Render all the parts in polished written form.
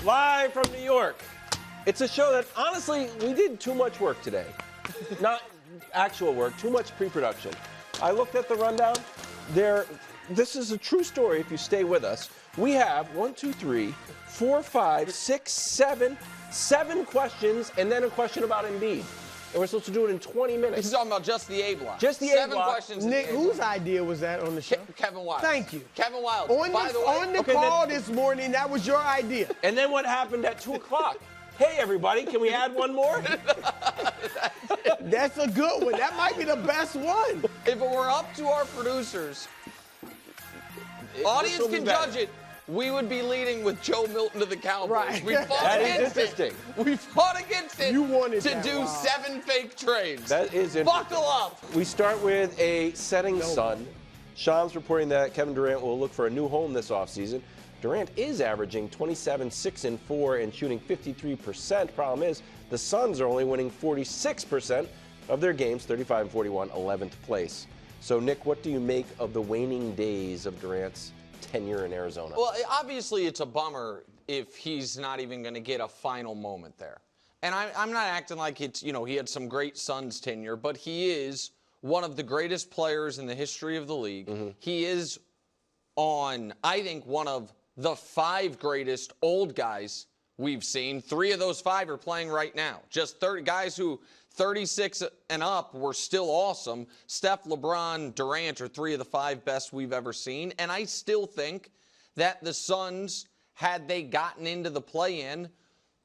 Live from New York. It's a show that, honestly, we did too much work today. Not actual work, too much pre-production. I looked at the rundown. This is a true story if you stay with us. We have 7 questions, and then a question about Embiid. And we're supposed to do it in 20 minutes. He's talking about just the A block. Just the A block. 7 questions. Nick, whose idea was that on the show? Kevin Wild. Thank you. Kevin Wild. On the call this morning, that was your idea. And then what happened at 2 o'clock? Hey, everybody, can we add one more? That's a good one. That might be the best one. If it were up to our producers, audience can judge it. We would be leading with Joe Milton to the Cowboys. Right. We fought against interesting. it. We fought against it You wanted to that. do Wow. 7 fake trades. That is interesting. Buckle up. We start with a setting sun. Sean's reporting that Kevin Durant will look for a new home this offseason. Durant is averaging 27, 6, and 4 and shooting 53%. Problem is, the Suns are only winning 46% of their games, 35 and 41, 11th place. So, Nick, what do you make of the waning days of Durant's tenure in Arizona? Well, obviously it's a bummer if he's not even going to get a final moment there. And I'm not acting like it's, he had some great Suns tenure, but he is one of the greatest players in the history of the league. Mm-hmm. He is on, I think, one of the 5 greatest old guys we've seen. 3 of those 5 are playing right now. Just 30 guys who 36 and up were still awesome. Steph, LeBron, Durant are 3 of the 5 best we've ever seen. And I still think that the Suns, had they gotten into the play-in,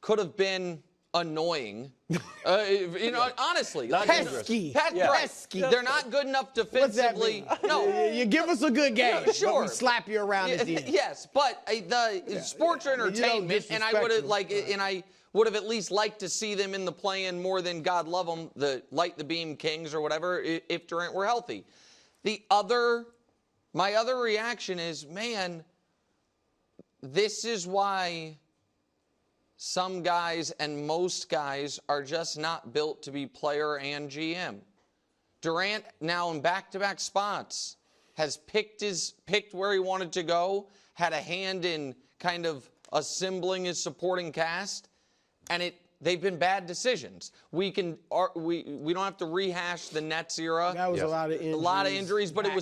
could have been annoying. Honestly. Pesky. Pesky. They're not good enough defensively. What's that mean? No. You give us a good game. Yeah, sure. But we slap you around at the end. Yes, but the sports are entertainment, and I would have I would have at least liked to see them in the play-in more than, God love them, the Light the Beam Kings or whatever, if Durant were healthy. My other reaction is, man, this is why some guys and most guys are just not built to be player and GM. Durant, now in back-to-back spots, has picked where he wanted to go, had a hand in kind of assembling his supporting cast, and they've been bad decisions. We don't have to rehash the Nets era. That was a lot of injuries. A lot of injuries, but it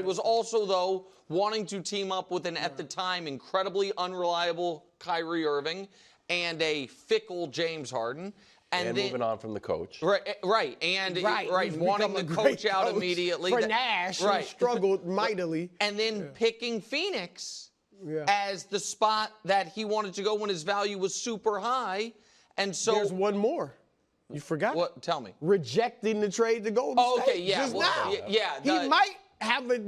was also, though, wanting to team up with an, at the time, incredibly unreliable Kyrie Irving and a fickle James Harden. And then, moving on from the coach. Right. Wanting the coach out immediately. For Nash, who struggled mightily. And then picking Phoenix as the spot that he wanted to go when his value was super high. And so there's one more. You forgot? What? Tell me. Rejecting the trade to Golden State. Okay, yeah. Just now. He might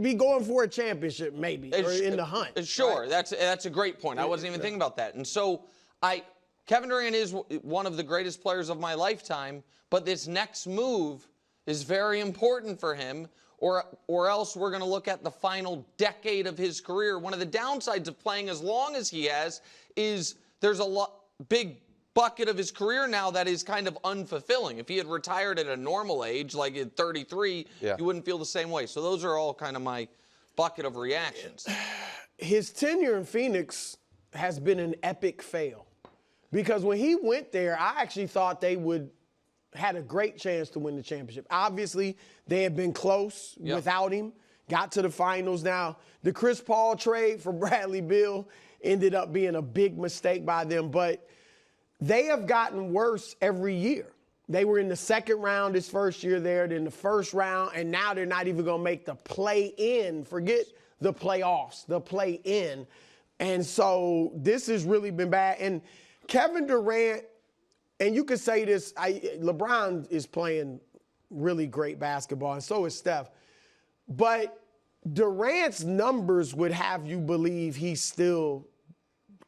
be going for a championship, maybe, or in the hunt. Sure, right? That's a great point. I wasn't even thinking about that. And so Kevin Durant is one of the greatest players of my lifetime, but this next move is very important for him, or else we're going to look at the final decade of his career. One of the downsides of playing as long as he has is there's a big bucket of his career now that is kind of unfulfilling. If he had retired at a normal age, like at 33, you wouldn't feel the same way. So those are all kind of my bucket of reactions. His tenure in Phoenix has been an epic fail. Because when he went there, I actually thought they had a great chance to win the championship. Obviously, they had been close without him, got to the finals. Now, the Chris Paul trade for Bradley Beal ended up being a big mistake by them, but they have gotten worse every year. They were in the second round his first year there, then the first round, and now they're not even going to make the play-in. Forget the playoffs, the play-in. And so this has really been bad. And Kevin Durant, and you could say this, LeBron is playing really great basketball, and so is Steph. But Durant's numbers would have you believe he's still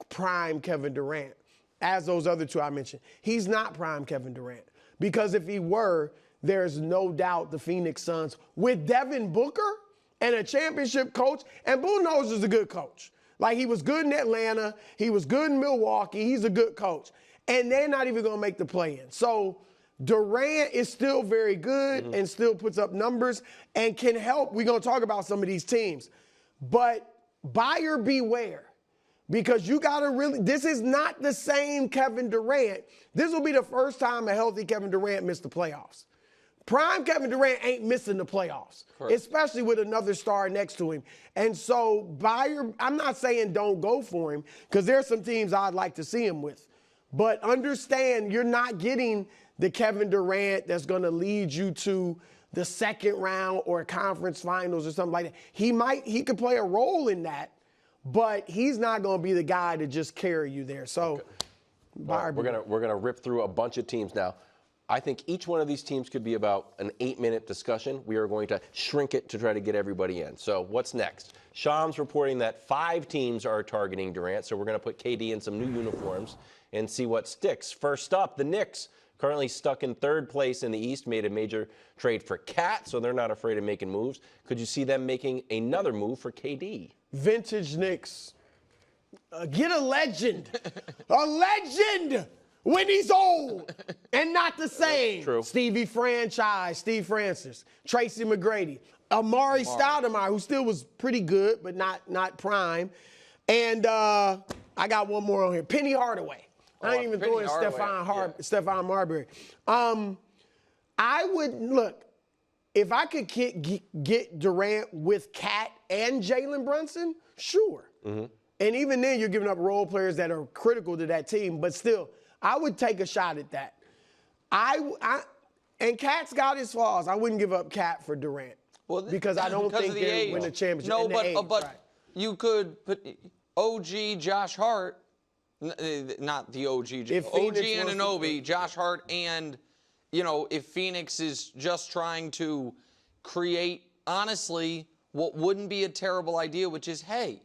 prime Kevin Durant, as those other 2 I mentioned. He's not prime Kevin Durant. Because if he were, there's no doubt the Phoenix Suns, with Devin Booker and a championship coach, and Budenholzer is a good coach. Like, he was good in Atlanta. He was good in Milwaukee. He's a good coach. And they're not even going to make the play-in. So Durant is still very good and still puts up numbers and can help. We're going to talk about some of these teams. But buyer beware. Because you got to really, this is not the same Kevin Durant. This will be the first time a healthy Kevin Durant missed the playoffs. Prime Kevin Durant ain't missing the playoffs, especially with another star next to him. And so, I'm not saying don't go for him, because there's some teams I'd like to see him with. But understand, you're not getting the Kevin Durant that's going to lead you to the second round or conference finals or something like that. He could play a role in that, but he's not going to be the guy to just carry you there. So, we're gonna rip through a bunch of teams now. I think each one of these teams could be about an 8-minute discussion. We are going to shrink it to try to get everybody in. So what's next? Shams reporting that 5 teams are targeting Durant, so we're going to put KD in some new uniforms and see what sticks. First up, the Knicks, currently stuck in 3rd place in the East, made a major trade for Cat, so they're not afraid of making moves. Could you see them making another move for KD? Vintage Knicks. Get a legend. A legend! When he's old and not the same. True. Stevie Franchise, Steve Francis, Tracy McGrady, Amari Stoudemire, who still was pretty good, but not prime. And I got one more on here. Penny Hardaway. I ain't even throwing Stephon Marbury. I would, look, if I could get Durant with Cat and Jalen Brunson, sure. Mm-hmm. And even then, you're giving up role players that are critical to that team, but still, I would take a shot at that. And Cat's got his flaws. I wouldn't give up Cat for Durant. Well, because I don't think they'll win a championship. No, but you could put OG Josh Hart, not the OG, OG Anunoby, Josh Hart, and, if Phoenix is just trying to create, honestly, what wouldn't be a terrible idea, which is, hey,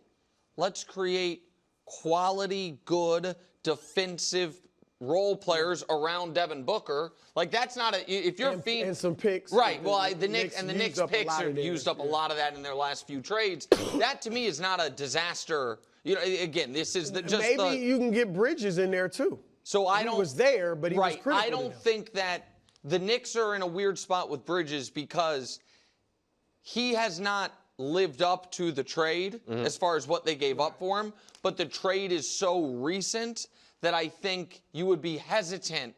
let's create quality, good, defensive role players around Devin Booker. Like, that's not if you're and some picks. Right. Well, the Knicks picks have used up a lot of that in their last few trades. That to me is not a disaster. Again, this is maybe you can get Bridges in there too. So he was there, but he was critical. I don't think that the Knicks are in a weird spot with Bridges because he has not lived up to the trade as far as what they gave up for him, but the trade is so recent that I think you would be hesitant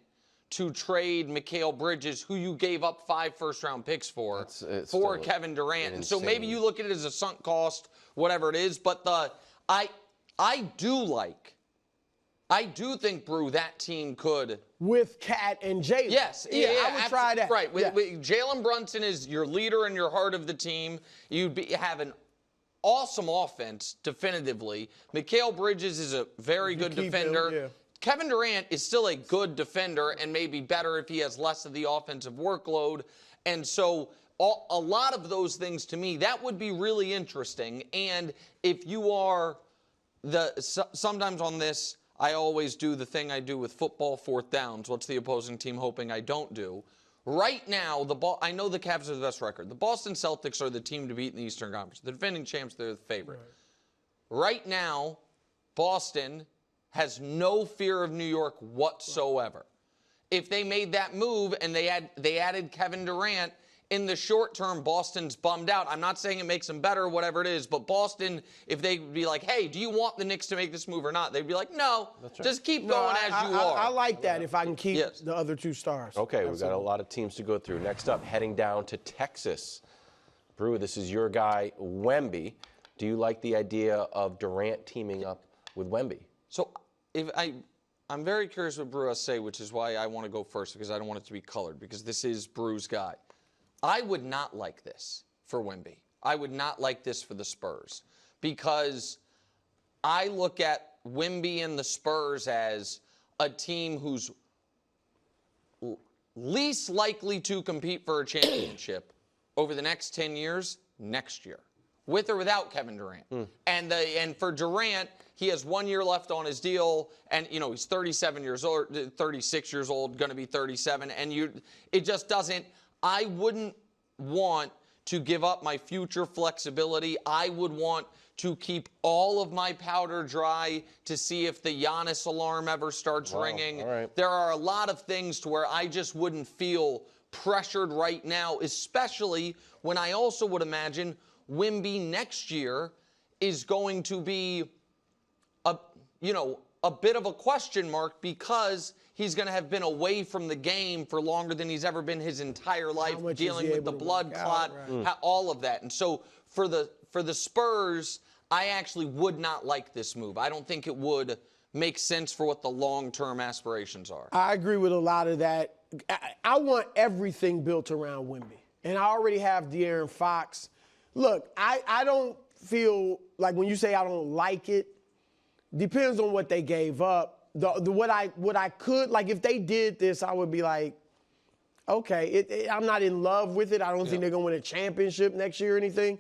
to trade Mikal Bridges, who you gave up 5 first-round picks for Kevin Durant. And so maybe you look at it as a sunk cost, whatever it is. But I do think, Brew, that team could. With Cat and Jalen. Yes. I would try that. Right. With Jalen Brunson is your leader and your heart of the team. You'd have an awesome offense, definitively. Mikal Bridges is a very good defender. Kevin Durant is still a good defender and maybe better if he has less of the offensive workload. And so a lot of those things, to me, that would be really interesting. And if you are sometimes on this, I always do the thing I do with football, 4th downs. What's the opposing team hoping I don't do? Right now, I know the Cavs are the best record. The Boston Celtics are the team to beat in the Eastern Conference. The defending champs, they're the favorite. Right now, Boston has no fear of New York whatsoever. If they made that move and they added Kevin Durant, in the short term, Boston's bummed out. I'm not saying it makes them better, whatever it is, but Boston, if they be like, hey, do you want the Knicks to make this move or not? They'd be like, no, just keep going as you are. I like that if I can keep the other 2 stars. Okay, we've got a lot of teams to go through. Next up, heading down to Texas. Brew, this is your guy, Wemby. Do you like the idea of Durant teaming up with Wemby? So I'm very curious what Brew has to say, which is why I want to go first, because I don't want it to be colored, because this is Brew's guy. I would not like this for Wemby. I would not like this for the Spurs, because I look at Wemby and the Spurs as a team who's least likely to compete for a championship over the next 10 years next year, with or without Kevin Durant. And for Durant, he has 1 year left on his deal, and he's 37 years old, 36 years old, going to be 37, and it just doesn't. I wouldn't want to give up my future flexibility. I would want to keep all of my powder dry to see if the Giannis alarm ever starts ringing. All right. There are a lot of things to where I just wouldn't feel pressured right now, especially when I also would imagine Wemby next year is going to be a bit of a question mark because he's going to have been away from the game for longer than he's ever been his entire life, dealing with the blood clot, all of that. And so for the Spurs, I actually would not like this move. I don't think it would make sense for what the long-term aspirations are. I agree with a lot of that. I want everything built around Wemby. And I already have De'Aaron Fox. Look, I don't feel like when you say I don't like it, depends on what they gave up. What I could, like if they did this, I would be like, okay, I'm not in love with it. I don't think they're going to win a championship next year or anything.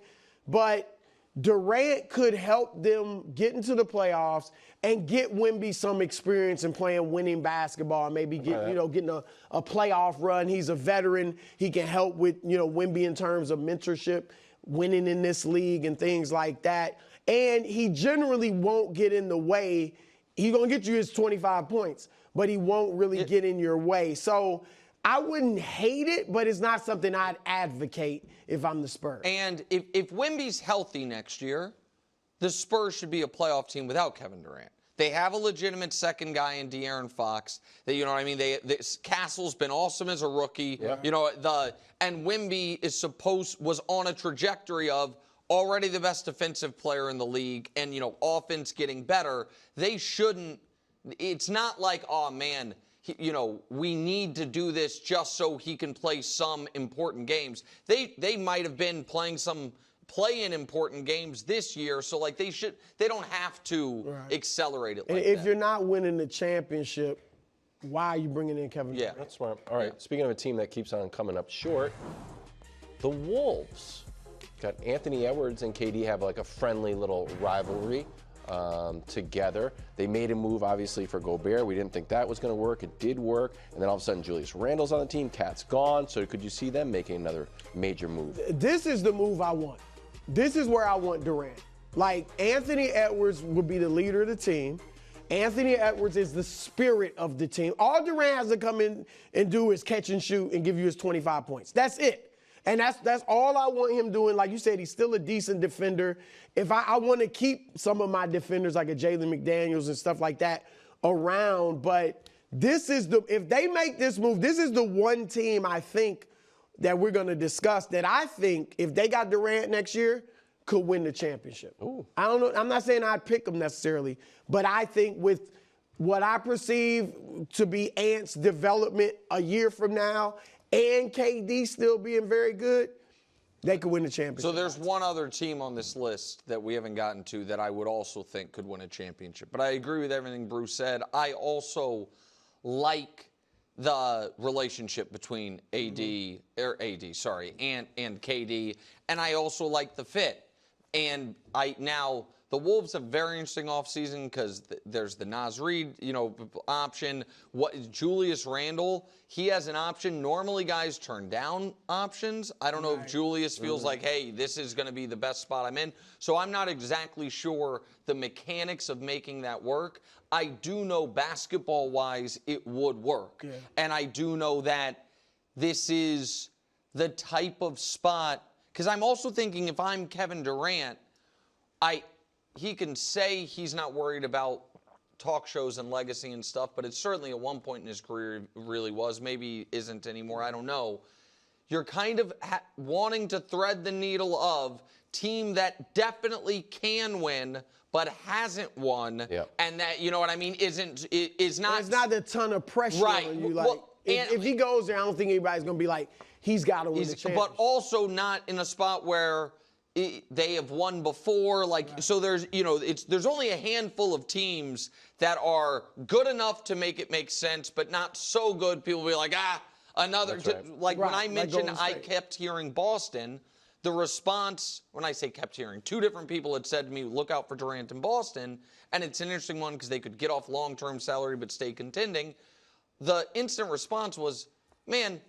But Durant could help them get into the playoffs and get Wemby some experience in playing winning basketball and maybe getting a playoff run. He's a veteran. He can help with, Wemby in terms of mentorship, winning in this league and things like that. And he generally won't get in the way. He's going to get you his 25 points, but he won't really get in your way. So I wouldn't hate it, but it's not something I'd advocate if I'm the Spurs. And if Wemby's healthy next year, the Spurs should be a playoff team without Kevin Durant. They have a legitimate second guy in De'Aaron Fox. Castle's been awesome as a rookie. Yeah. And Wemby was on a trajectory of already the best defensive player in the league, and offense getting better. They shouldn't. It's not like, oh man, we need to do this just so he can play some important games. They might have been playing in important games this year, so they don't have to accelerate it. And if you're not winning the championship, why are you bringing in Kevin Durant? Yeah, that's smart. All right, speaking of a team that keeps on coming up short, the Wolves. Got Anthony Edwards and KD have like a friendly little rivalry together. They made a move, obviously, for Gobert. We didn't think that was going to work. It did work. And then all of a sudden, Julius Randle's on the team. Cat's gone. So could you see them making another major move? This is the move I want. This is where I want Durant. Like, Anthony Edwards would be the leader of the team. Anthony Edwards is the spirit of the team. All Durant has to come in and do is catch and shoot and give you his 25 points. That's it. And that's all I want him doing. Like you said, he's still a decent defender. If I want to keep some of my defenders like a Jalen McDaniels and stuff like that around. But if they make this move, this is the one team I think that we're going to discuss that I think if they got Durant next year could win the championship. Ooh. I don't know. I'm not saying I'd pick them necessarily, but I think with what I perceive to be Ant's development a year from now and KD still being very good, they could win the championship. So there's one other team on this list that we haven't gotten to that I would also think could win a championship. But I agree with everything Bruce said. I also like the relationship between Ant and KD, and I also like the fit. And the Wolves have a very interesting offseason because there's the Naz Reid, option. Julius Randle, he has an option. Normally, guys turn down options. I don't know if Julius feels like, hey, this is going to be the best spot I'm in. So I'm not exactly sure the mechanics of making that work. I do know basketball-wise it would work. Yeah. And I do know that this is the type of spot, because I'm also thinking if I'm Kevin Durant, he can say he's not worried about talk shows and legacy and stuff, but it's certainly at one point in his career really was. Maybe isn't anymore. I don't know. You're kind of wanting to thread the needle of team that definitely can win but hasn't won, and that, you know what I mean, is not. There's not a ton of pressure on you. Like, if he goes there, I don't think anybody's going to be like, he's got to win the championship. But also not in a spot where they have won before. So there's, there's only a handful of teams that are good enough to make it make sense, but not so good. People will be like, another. When I mentioned I kept hearing Boston, the response, when I say kept hearing, two different people had said to me, look out for Durant in Boston. And it's an interesting one because they could get off long-term salary but stay contending. The instant response was, man,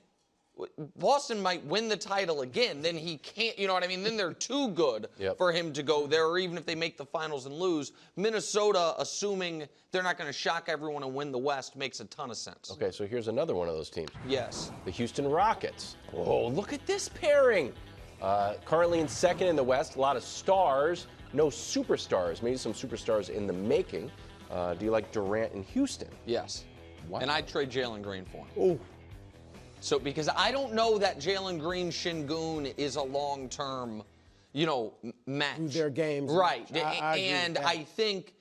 Boston might win the title again. Then he can't, you know what I mean? Then they're too good for him to go there, or even if they make the finals and lose. Minnesota, assuming they're not going to shock everyone and win the West, makes a ton of sense. Okay, so here's another one of those teams. Yes. The Houston Rockets. Oh, look at this pairing. Currently in second in the West, a lot of stars, no superstars, maybe some superstars in the making. Do you like Durant in Houston? Yes. Wow. And I'd trade Jalen Green for him. Ooh. So, because I don't know that Jalen Green Şengün is a long-term, match. Their games. Right. I I think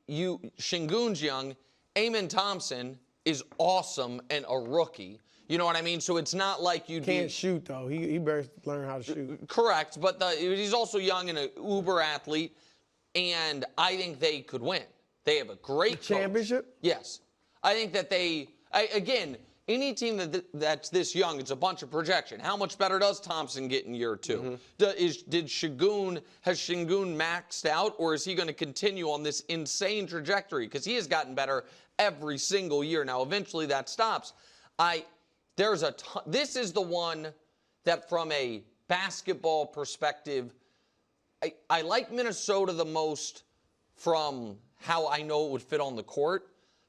Şengün's young. Amen Thompson is awesome and a rookie. You know what I mean? So it's not like you can't shoot, though. He better learn how to shoot. Correct. But he's also young and an uber athlete. And I think they could win. They have a great championship? Yes. I think that again, any team that's this young, it's a bunch of projection. How much better does Thompson get in year 2? Mm-hmm. Has Şengün maxed out, or is he going to continue on this insane trajectory? Because he has gotten better every single year. Now, eventually that stops. This is the one that, from a basketball perspective, I like Minnesota the most from how I know it would fit on the court,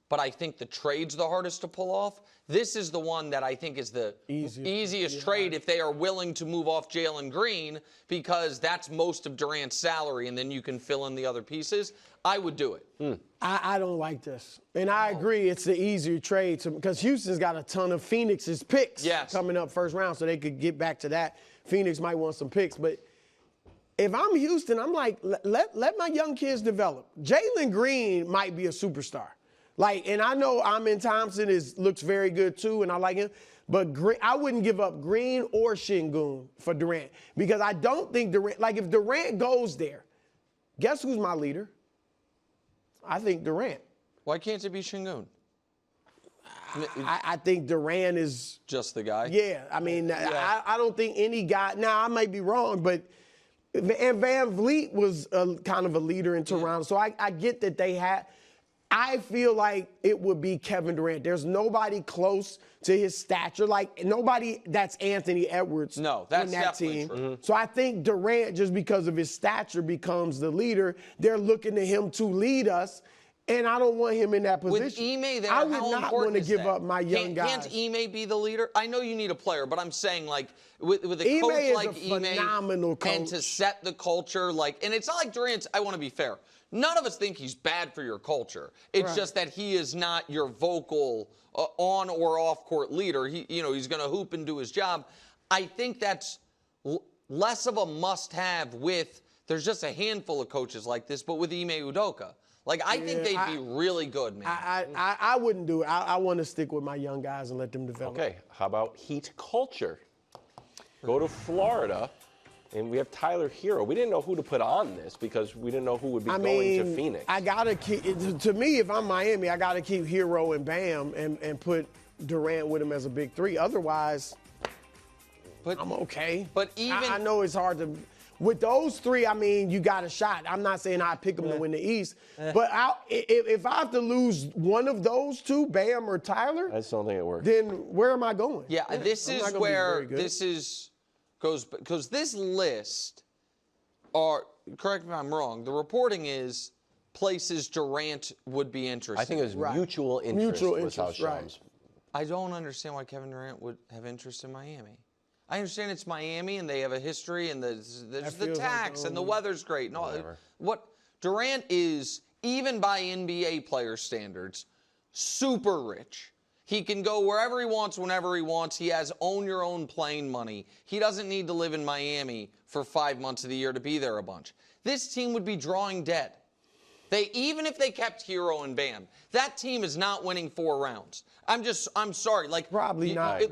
but I think the trade's the hardest to pull off. This is the one that I think is the easiest trade if they are willing to move off Jalen Green, because that's most of Durant's salary, and then you can fill in the other pieces. I would do it. I don't like this. And I agree it's the easier trade because Houston's got a ton of Phoenix's picks coming up first round, so they could get back to that. Phoenix might want some picks, but if I'm Houston, I'm like, let my young kids develop. Jalen Green might be a superstar. And I know Amen Thompson looks very good too, and I like him. But I wouldn't give up Green or Şengün for Durant, because I don't think Durant, if Durant goes there, guess who's my leader? I think Durant. Why can't it be Şengün? I think Durant is just the guy. Yeah, I mean, I don't think any guy. Now I might be wrong, but Van Vliet was kind of a leader in Toronto, so I get that they had. I feel like it would be Kevin Durant. There's nobody close to his stature, nobody that's Anthony Edwards in that team. True. Mm-hmm. So I think Durant, just because of his stature, becomes the leader. They're looking to him to lead us, and I don't want him in that position. With Ime there, I would not want to give up my young guys. Can't Ime be the leader? I know you need a player, but I'm saying with a coach like Ime, phenomenal coach, and to set the culture, and it's not like Durant's. I want to be fair. None of us think he's bad for your culture. It's just that he is not your vocal on or off court leader. He's going to hoop and do his job. I think that's less of a must-have there's just a handful of coaches like this, but with Ime Udoka. I think they'd be really good, man. I wouldn't do it. I want to stick with my young guys and let them develop. Okay, how about Heat culture? Go to Florida. And we have Tyler Hero. We didn't know who to put on this because we didn't know who would be going to Phoenix. I got to keep, to me, if I'm Miami, I got to keep Hero and Bam and put Durant with him as a big three. Otherwise, I'm okay. But even I know it's hard to. With those three, I mean, you got a shot. I'm not saying I pick them to win the East. But if I have to lose one of those two, Bam or Tyler, I just don't think it works. Then where am I going? Yeah, this is where this is. Because this list correct me if I'm wrong, the reporting is places Durant would be interested. I think it was mutual interest. Right. I don't understand why Kevin Durant would have interest in Miami. I understand it's Miami and they have a history and there's the tax and the weather's great. No, Durant is, even by NBA player standards, super rich. He can go wherever he wants, whenever he wants. He has own your own plane money. He doesn't need to live in Miami for 5 months of the year to be there a bunch. This team would be drawing dead. Even if they kept Hero and Bam, that team is not winning 4 rounds. I'm sorry. Probably not.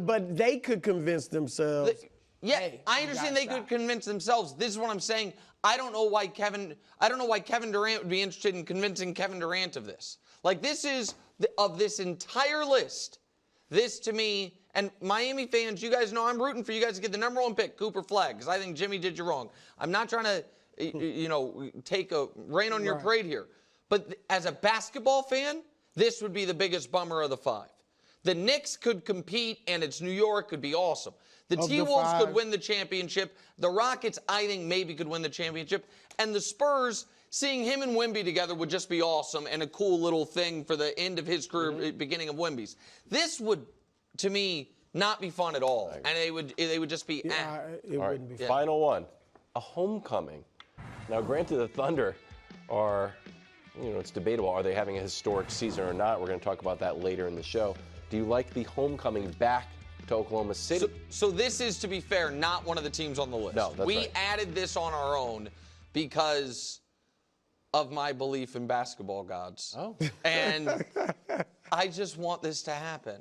But they could convince themselves. I understand they could convince themselves. This is what I'm saying. I don't know why Kevin Durant would be interested in convincing Kevin Durant of this. This is of this entire list. This to me, and Miami fans, you guys know I'm rooting for you guys to get the number 1 pick, Cooper Flagg, because I think Jimmy did you wrong. I'm not trying to, take a rain on your parade here. But as a basketball fan, this would be the biggest bummer of the 5. The Knicks could compete, and it's New York, could be awesome. The T-Wolves could win the championship. The Rockets, I think, maybe could win the championship. And the Spurs, seeing him and Wemby together would just be awesome and a cool little thing for the end of his career, beginning of Wemby's. This would, to me, not be fun at all. And they would just be it wouldn't be fun. Final one, a homecoming. Now, granted, the Thunder are it's debatable. Are they having a historic season or not? We're going to talk about that later in the show. Do you like the homecoming back to Oklahoma City? So this is, to be fair, not one of the teams on the list. No, that's we right. added this on our own because of my belief in basketball gods. Oh. And I just want this to happen.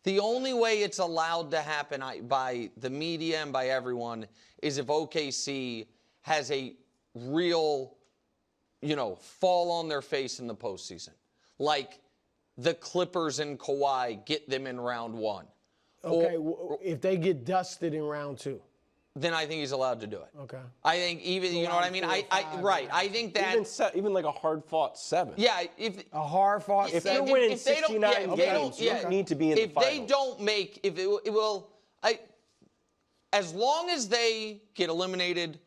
The only way it's allowed to happen by the media and by everyone is if OKC has a real, fall on their face in the postseason. Like the Clippers and Kawhi get them in round 1. Okay, if they get dusted in round 2. Then I think he's allowed to do it. Okay. I think even, you know what I mean? I think that. Even like a hard-fought 7. Yeah. A hard-fought 7. If they're winning 69 games, you don't need to be in the finals. If they don't make, as long as they get eliminated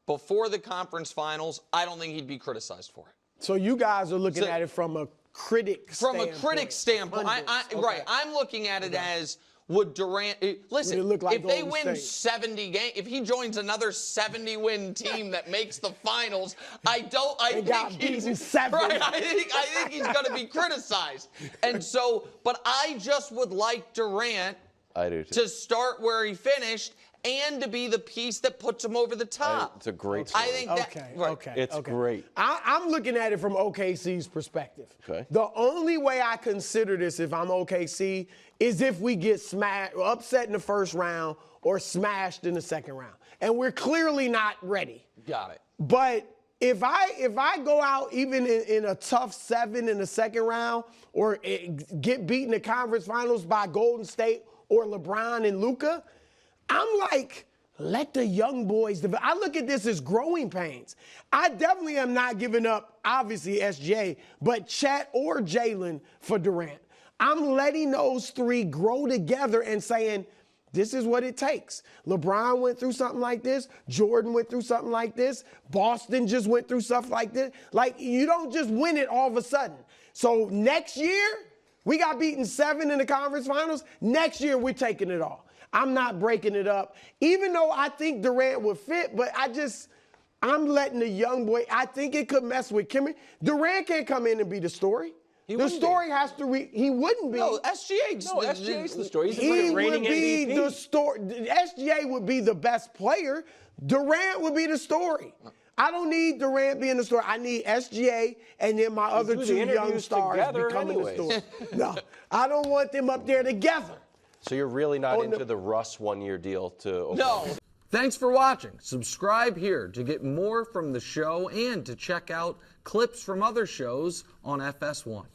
before the conference finals, I don't think he'd be criticized for it. So you guys are looking at it from a critic standpoint. From a critic standpoint. Right. I'm looking at it as, would Durant listen? If they win 70 games, if he joins another 70-win team that makes the finals, I think he's going to be criticized. And so, but I just would like Durant to start where he finished and to be the piece that puts him over the top. It's a great story. I think that. It's great. I'm looking at it from OKC's perspective. Okay. The only way I consider this if I'm OKC is if we get smashed, upset in the first round or smashed in the second round. And we're clearly not ready. Got it. But if I go out even in a tough 7 in the second round or get beaten in the conference finals by Golden State or LeBron and Luka, I'm like, let the young boys develop. I look at this as growing pains. I definitely am not giving up, obviously, SGA, but Chet or Jalen for Durant. I'm letting those 3 grow together and saying, this is what it takes. LeBron went through something like this. Jordan went through something like this. Boston just went through stuff like this. Like, you don't just win it all of a sudden. So next year, we got beaten 7 in the conference finals. Next year, we're taking it all. I'm not breaking it up, even though I think Durant would fit, but I'm letting the young boy, I think it could mess with Kimmy. Durant can't come in and be the story. The story has to he wouldn't be. No, SGA's the story. He's he the would be MVP. the story. SGA would be the best player. Durant would be the story. I don't need Durant being the story. I need SGA and then my other 2 young stars becoming the story. No, I don't want them up there together. So you're really not into the Russ one-year deal to Oklahoma? No. Thanks for watching. Subscribe here to get more from the show and to check out clips from other shows on FS1.